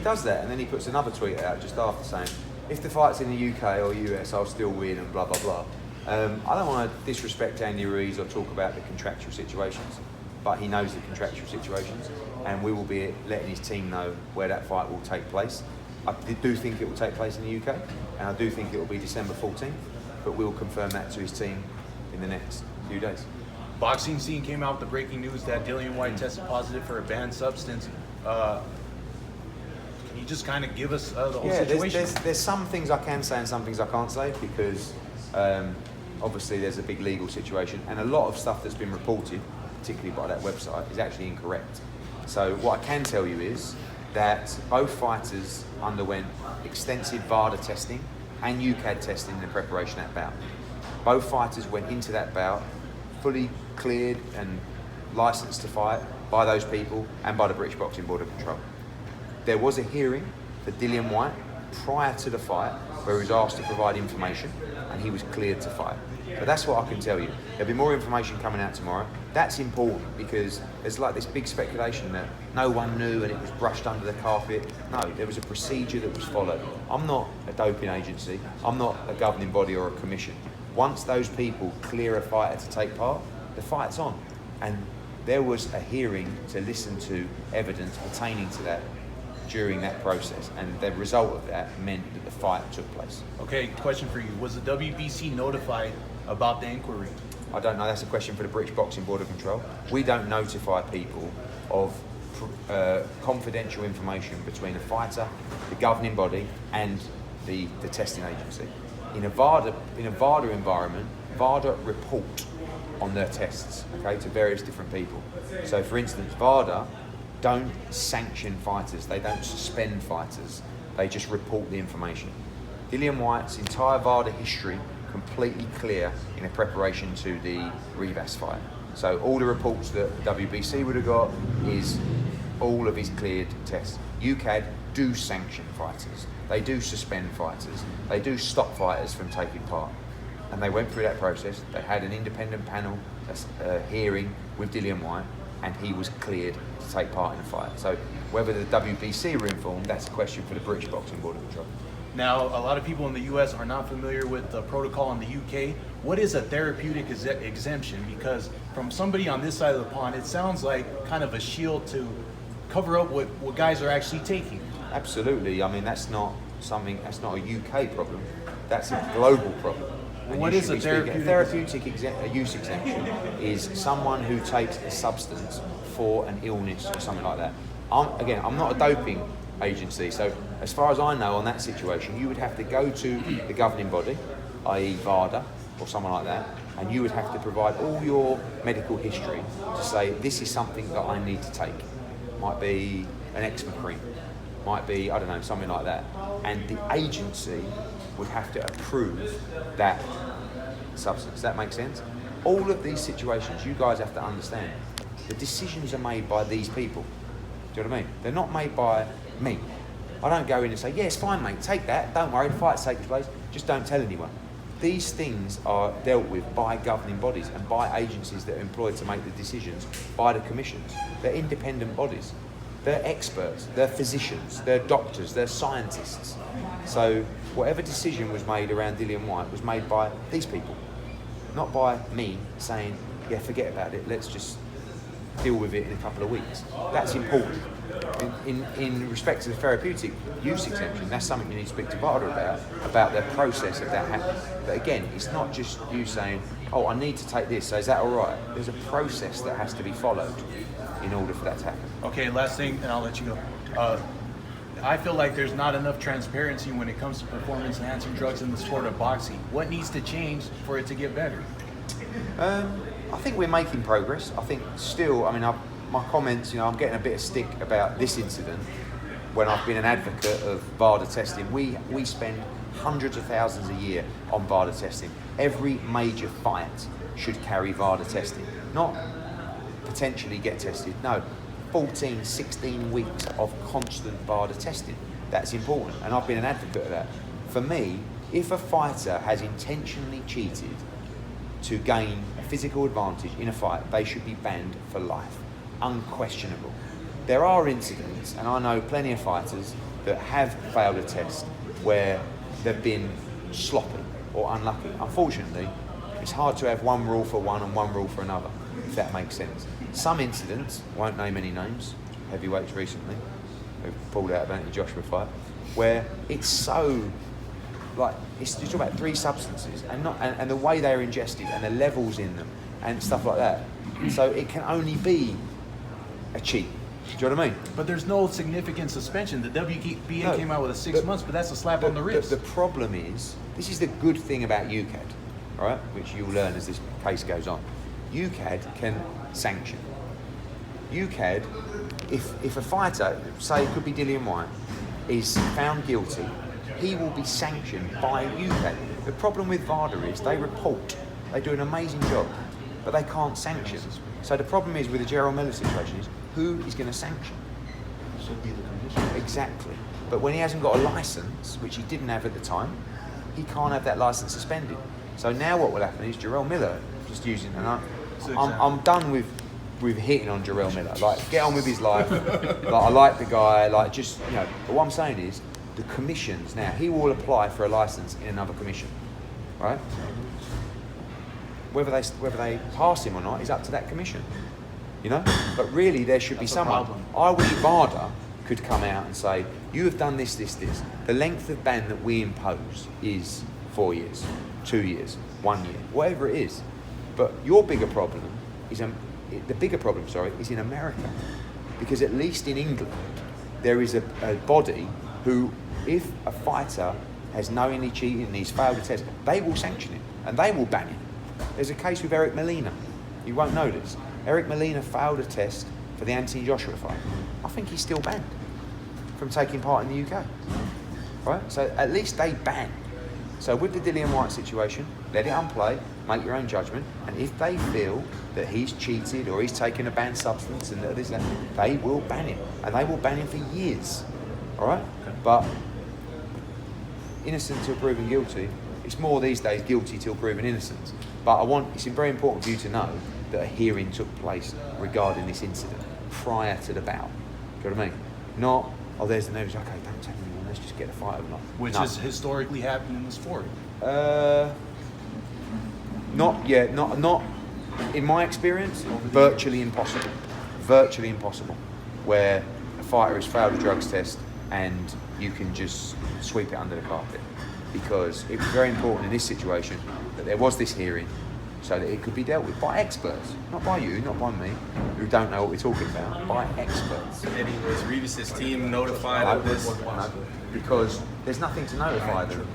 does that, and then he puts another tweet out just after saying, if the fight's in the UK or US, I'll still win, and blah, blah, blah. I don't want to disrespect Andy Ruiz or talk about the contractual situations, but he knows the contractual situations, and we will be letting his team know where that fight will take place. I do think it will take place in the UK, and I do think it will be December 14th, but we'll confirm that to his team in the next few days. Boxing Scene came out with the breaking news that Dillion Whyte tested positive for a banned substance. Can you just kind of give us the whole situation? There's some things I can say and some things I can't say, because obviously there's a big legal situation, and a lot of stuff that's been reported, particularly by that website, is actually incorrect. So what I can tell you is that both fighters underwent extensive VADA testing and UCAD testing in the preparation of that bout. Both fighters went into that bout fully cleared and licensed to fight by those people and by the British Boxing Board of Control. There was a hearing for Dillion Whyte prior to the fight where he was asked to provide information, and he was cleared to fight. So that's what I can tell you. There'll be more information coming out tomorrow. That's important because there's like this big speculation that no one knew and it was brushed under the carpet. No, there was a procedure that was followed. I'm not a doping agency. I'm not a governing body or a commission. Once those people clear a fighter to take part, the fight's on. And there was a hearing to listen to evidence pertaining to that during that process, and the result of that meant that the fight took place. Okay, question for you. Was the WBC notified about the inquiry? I don't know, that's a question for the British Boxing Board of Control. We don't notify people of confidential information between a fighter, the governing body, and the testing agency. In a VADA environment, VADA report on their tests, okay, to various different people. So for instance, VADA don't sanction fighters, they don't suspend fighters, they just report the information. Dillion Whyte's entire VADA history completely clear in a preparation to the Ruiz fight. So all the reports that the WBC would have got is all of his cleared tests. UCAD do sanction fighters, they do suspend fighters, they do stop fighters from taking part. And they went through that process. They had an independent panel hearing with Dillion Whyte, and he was cleared to take part in the fight. So whether the WBC were informed, that's a question for the British Boxing Board of Control. Now, a lot of people in the US are not familiar with the protocol in the UK. What is a therapeutic exemption? Because from somebody on this side of the pond, it sounds like kind of a shield to cover up what guys are actually taking. Absolutely. I mean, that's not a UK problem. That's a global problem. And what is a therapeutic use exemption? Is someone who takes a substance for an illness or something like that. I'm not a doping agency, so as far as I know on that situation, you would have to go to the governing body, i.e. VADA or someone like that, and you would have to provide all your medical history to say this is something that I need to take. Might be an eczema cream, might be, I don't know, something like that. And the agency would have to approve that substance. That makes sense? All of these situations, you guys have to understand, the decisions are made by these people. Do you know what I mean? They're not made by me. I don't go in and say, yeah, it's fine, mate, take that, don't worry, the fight's taking place, just don't tell anyone. These things are dealt with by governing bodies and by agencies that are employed to make the decisions by the commissions. They're independent bodies. They're experts, they're physicians, they're doctors, they're scientists. So whatever decision was made around Dillion Whyte was made by these people, not by me saying, yeah, forget about it, let's just deal with it in a couple of weeks. That's important. In respect to the therapeutic use exemption, that's something you need to speak to VADA about the process of that happening. But again, it's not just you saying, oh, I need to take this, so is that all right? There's a process that has to be followed in order for that to happen. Okay, last thing, and I'll let you go. I feel like there's not enough transparency when it comes to performance-enhancing drugs in the sport of boxing. What needs to change for it to get better? I think we're making progress. I think still, I mean, my comments, I'm getting a bit of stick about this incident when I've been an advocate of VADA testing. We spend hundreds of thousands a year on VADA testing. Every major fight should carry VADA testing, not potentially get tested. No, 14, 16 weeks of constant VADA testing. That's important, and I've been an advocate of that. For me, if a fighter has intentionally cheated to gain a physical advantage in a fight, they should be banned for life. Unquestionable. There are incidents, and I know plenty of fighters that have failed a test where they've been sloppy or unlucky. Unfortunately, it's hard to have one rule for one and one rule for another, if that makes sense. Some incidents, won't name any names, heavyweights recently, who've pulled out of anti-Joshua fight, where it's so, like, it's just about 3 substances and the way they're ingested and the levels in them and stuff like that. So it can only be a cheat. Do you know what I mean? But there's no significant suspension. The WBA came out with a 6 months, but that's a slap on the wrist. The problem is, this is the good thing about UCAD, right? Which you'll learn as this case goes on. UCAD can sanction. UCAD, if a fighter, say it could be Dillion Whyte, is found guilty, he will be sanctioned by UCAD. The problem with VADA is they report, they do an amazing job, but they can't sanction. So the problem is with the Gerald Miller situation is, who is going to sanction? Should be the commissioner. Exactly. But when he hasn't got a license, which he didn't have at the time, he can't have that license suspended. So now what will happen is Gerald Miller, just using, and I'm done with hitting on Gerald Miller. Like, get on with his life. Like, I like the guy. Like, just, you know. But what I'm saying is, the commissions now, he will apply for a license in another commission, right? Whether they pass him or not is up to that commission, you know. But really, there should be someone. I wish VADA could come out and say, you have done this. The length of ban that we impose is 4 years, 2 years, 1 year, whatever it is. But your bigger problem is the bigger problem, is in America, because at least in England there is a body who, if a fighter has knowingly cheated and he's failed a test, they will sanction him and they will ban him. There's a case with Eric Molina. You won't know this. Eric Molina failed a test for the Anthony Joshua fight. I think he's still banned from taking part in the UK. Right? So at least they ban. So with the Dillion Whyte situation, let it unplay, make your own judgment, and if they feel that he's cheated or he's taken a banned substance and this and that, they will ban him. And they will ban him for years. Alright? But innocent till proven guilty, it's more these days guilty till proven innocent. But it's very important for you to know that a hearing took place regarding this incident prior to the bout. Do you know what I mean? Not, there's the news, okay, don't tell anyone, let's just get a fight over. Which has historically happened in the sport. Not in my experience, virtually impossible. Virtually impossible. Where a fighter has failed a drugs test and you can just sweep it under the carpet. Because it was very important in this situation that there was this hearing so that it could be dealt with by experts, not by you, not by me, who don't know what we're talking about, by experts. And was Ruiz's team notified of this? No, because there's nothing to notify them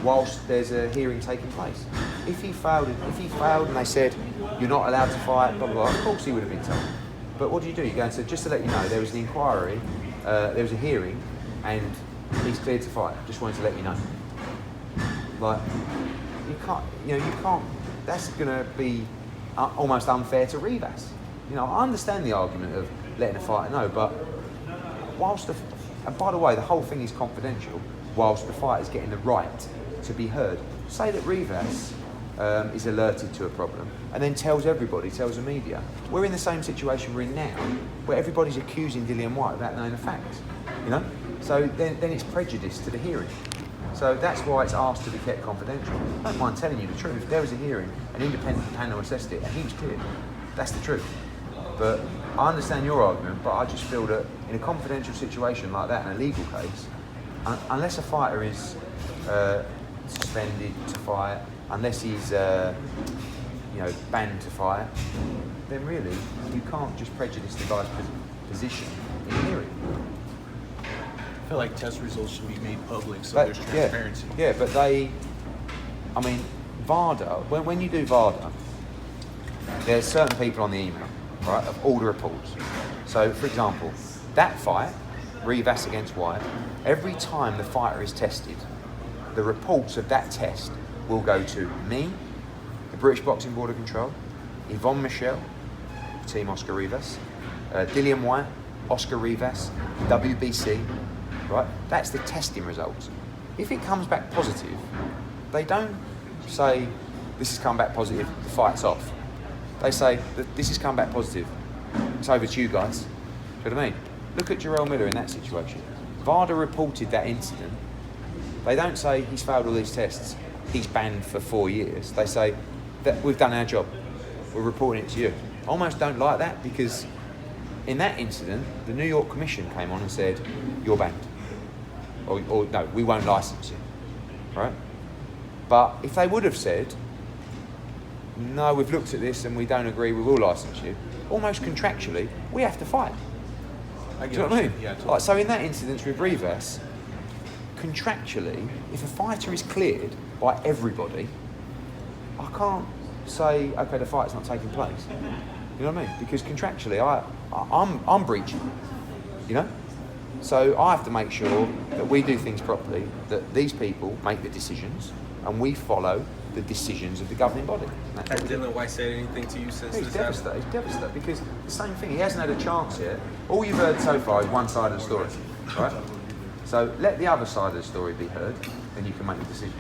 whilst there's a hearing taking place. If he failed and they said, you're not allowed to fight, blah, blah, blah, of course he would have been told. But what do? You go and say, just to let you know, there was an inquiry, there was a hearing, and he's cleared to fight. Just wanted to let you know. Like, you can't, that's going to be almost unfair to Ruiz. You know, I understand the argument of letting a fighter know, but and by the way, the whole thing is confidential, whilst the fighter's getting the right to be heard. Say that Ruiz is alerted to a problem and then tells the media. We're in the same situation we're in now, where everybody's accusing Dillion Whyte without knowing the facts, you know? So then it's prejudice to the hearing. So that's why it's asked to be kept confidential. I don't mind telling you the truth. There was a hearing, an independent panel assessed it, and he was cleared. That's the truth. But I understand your argument, but I just feel that in a confidential situation like that, in a legal case, unless a fighter is suspended to fight, unless he's banned to fight, then really you can't just prejudice the guy's position in the hearing. I feel like test results should be made public so there's transparency. Yeah, but VADA, when you do VADA, there's certain people on the email, right, of all the reports. So, for example, that fight, Ruiz against Whyte, every time the fighter is tested, the reports of that test will go to me, the British Boxing Board of Control, Yvonne Michel, Team Oscar Ruiz, Dillion Whyte, Oscar Ruiz, WBC, right? That's the testing results. If it comes back positive, they don't say, this has come back positive, the fight's off. They say, this has come back positive, it's over to you guys. Do you know what I mean? Look at Gerald Miller in that situation. VADA reported that incident. They don't say he's failed all these tests, he's banned for 4 years. They say that we've done our job, we're reporting it to you. I almost don't like that, because in that incident, the New York Commission came on and said, you're banned. Or no, we won't license you, right? But if they would have said, no, we've looked at this and we don't agree, we will license you, almost contractually, we have to fight. Do you know what I mean? Yeah, totally. Like, so in that instance with Ruiz, contractually, if a fighter is cleared by everybody, I can't say, okay, the fight's not taking place. You know what I mean? Because contractually, I'm breaching. You know? So I have to make sure that we do things properly, that these people make the decisions, and we follow the decisions of the governing body. Has Dillion Whyte said anything to you since He's this happened? devastated. He's devastated because the same thing. He hasn't had a chance yet. All you've heard so far is one side of the story, right? So let the other side of the story be heard, then you can make the decisions.